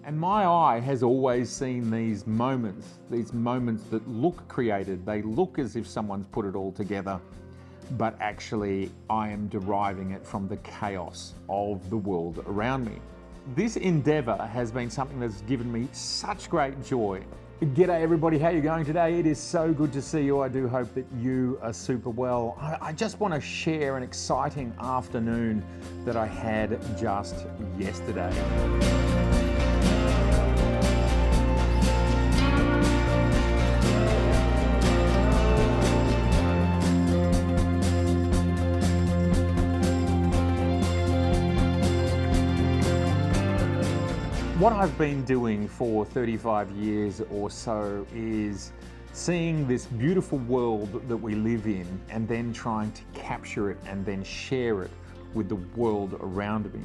And my eye has always seen these moments that look created. They look as if someone's put it all together, but actually I am deriving it from the chaos of the world around me. This endeavor has been something that's given me such great joy. G'day everybody, how you going today? It is so good to see you. I do hope that you are super well. I just want to share an exciting afternoon that I had just yesterday. What I've been doing for 35 years or so is seeing this beautiful world that we live in and then trying to capture it and then share it with the world around me.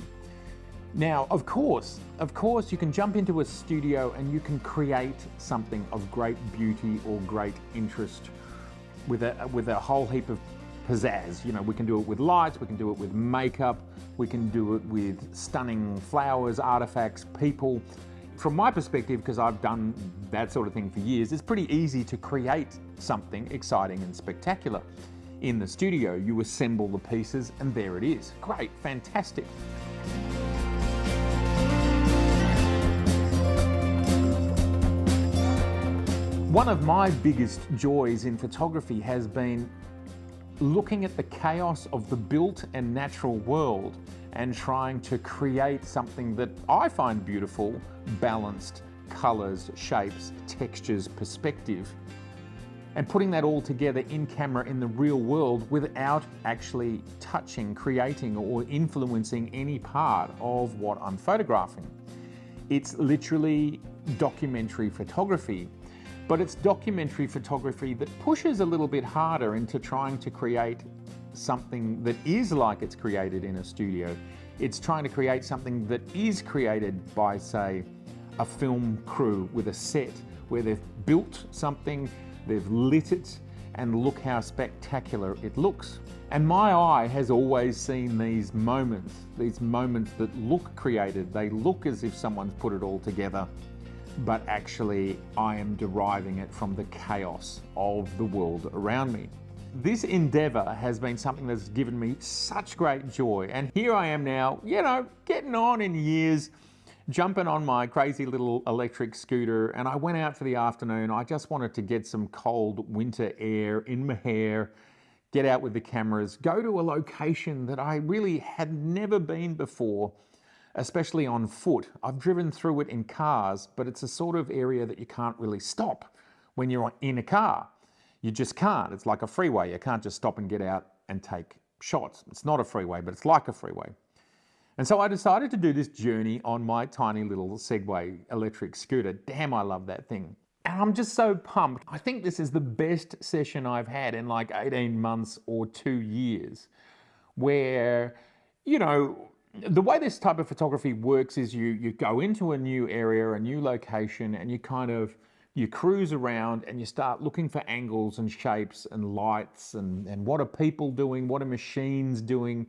Now, of course, you can jump into a studio and you can create something of great beauty or great interest with a whole heap of pizzazz. You know, we can do it with lights, we can do it with makeup, we can do it with stunning flowers, artifacts, people. From my perspective, because I've done that sort of thing for years, it's pretty easy to create something exciting and spectacular. In the studio, you assemble the pieces and there it is. Great, fantastic. One of my biggest joys in photography has been looking at the chaos of the built and natural world and trying to create something that I find beautiful, balanced, colors, shapes, textures, perspective, and putting that all together in camera in the real world without actually touching, creating, or influencing any part of what I'm photographing. It's literally documentary photography. But it's documentary photography that pushes a little bit harder into trying to create something that is like it's created in a studio. It's trying to create something that is created by, say, a film crew with a set where they've built something, they've lit it, and look how spectacular it looks. And my eye has always seen these moments that look created. They look as if someone's put it all together, but actually I am deriving it from the chaos of the world around me. This endeavor has been something that's given me such great joy. And here I am now, you know, getting on in years, jumping on my crazy little electric scooter, and I went out for the afternoon. I just wanted to get some cold winter air in my hair, get out with the cameras, go to a location that I really had never been before, especially on foot. I've driven through it in cars, but it's a sort of area that you can't really stop when you're in a car. You just can't. It's like a freeway. You can't just stop and get out and take shots. It's not a freeway, but it's like a freeway. And so I decided to do this journey on my tiny little Segway electric scooter. Damn, I love that thing. And I'm just so pumped. I think this is the best session I've had in like 18 months or 2 years, where, you know, the way this type of photography works is you go into a new area, a new location, and you cruise around and you start looking for angles and shapes and lights and what are people doing, what are machines doing,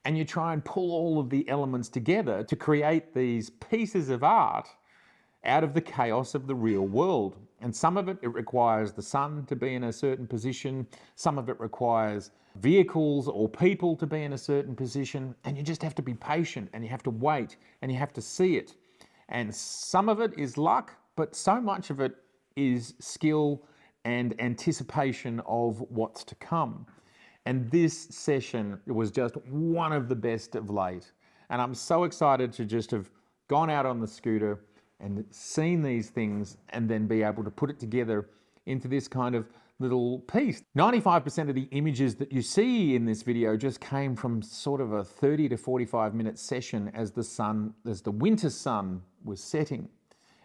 and you try and pull all of the elements together to create these pieces of art out of the chaos of the real world. And some of it requires the sun to be in a certain position. Some of it requires vehicles or people to be in a certain position. And you just have to be patient and you have to wait and you have to see it. And some of it is luck, but so much of it is skill and anticipation of what's to come. And this session was just one of the best of late. And I'm so excited to just have gone out on the scooter and seen these things and then be able to put it together into this kind of little piece. 95% of the images that you see in this video just came from sort of a 30 to 45 minute session as the winter sun was setting.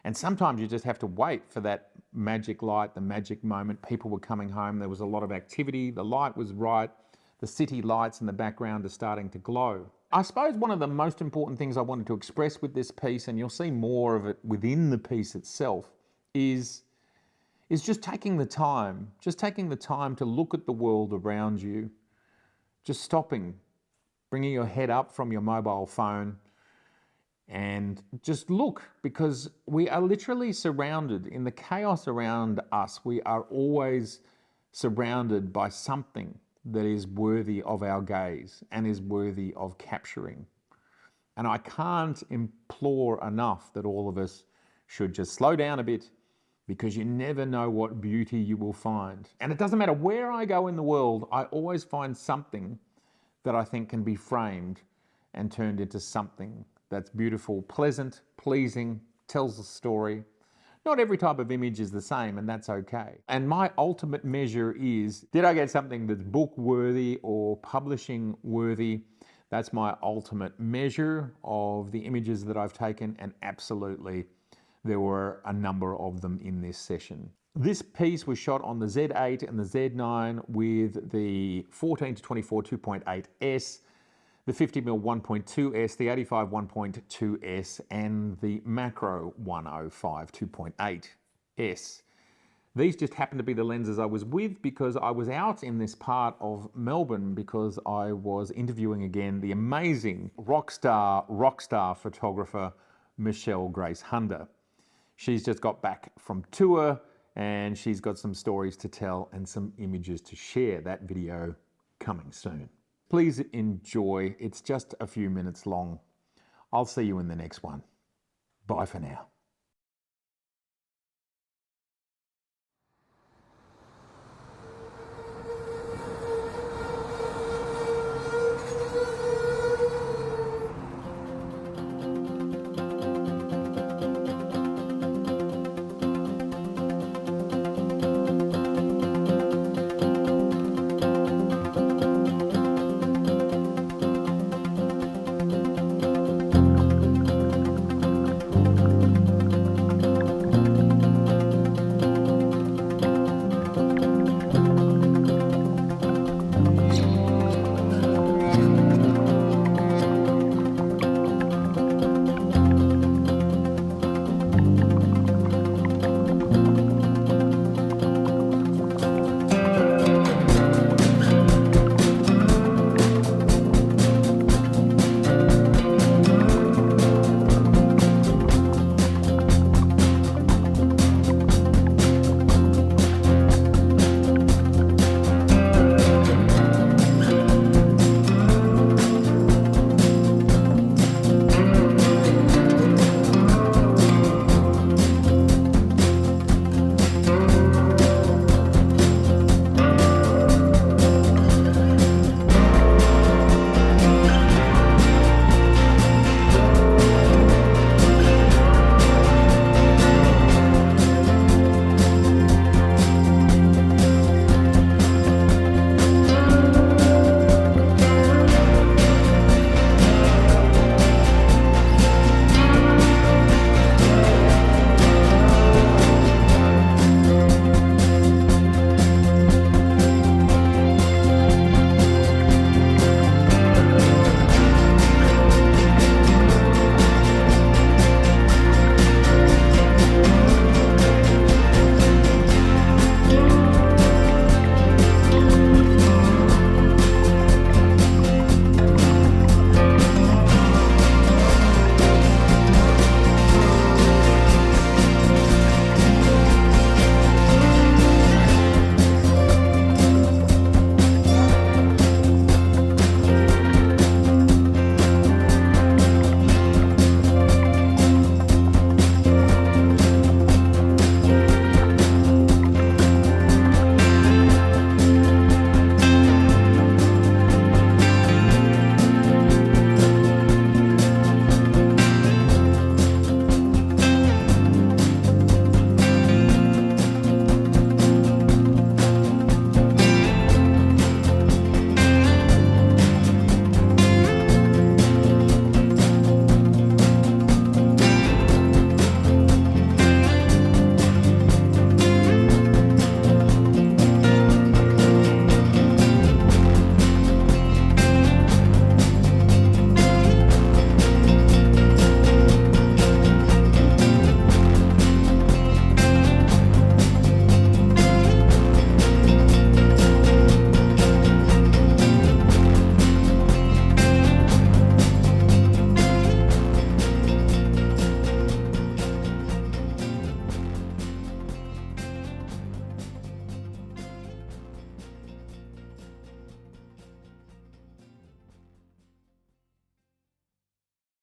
And sometimes you just have to wait for that magic light, the magic moment. People were coming home, there was a lot of activity, the light was right, the city lights in the background are starting to glow. I suppose one of the most important things I wanted to express with this piece, and you'll see more of it within the piece itself, is just taking the time to look at the world around you, just stopping, bringing your head up from your mobile phone, and just look, because we are literally surrounded in the chaos around us. We are always surrounded by something that is worthy of our gaze and is worthy of capturing. And I can't implore enough that all of us should just slow down a bit, because you never know what beauty you will find. And it doesn't matter where I go in the world, I always find something that I think can be framed and turned into something that's beautiful, pleasant, pleasing, tells a story. Not every type of image is the same, and that's okay. And my ultimate measure is, did I get something that's book worthy or publishing worthy? That's my ultimate measure of the images that I've taken, and absolutely there were a number of them in this session. This piece was shot on the Z8 and the Z9 with the 14 to 24 2.8S, the 50mm 1.2S, the 85 1.2S, and the macro 105 2.8S. These just happened to be the lenses I was with because I was out in this part of Melbourne because I was interviewing again the amazing rock star photographer Michelle Grace Hunter. She's just got back from tour and she's got some stories to tell and some images to share. That video coming soon. Please enjoy. It's just a few minutes long. I'll see you in the next one. Bye for now.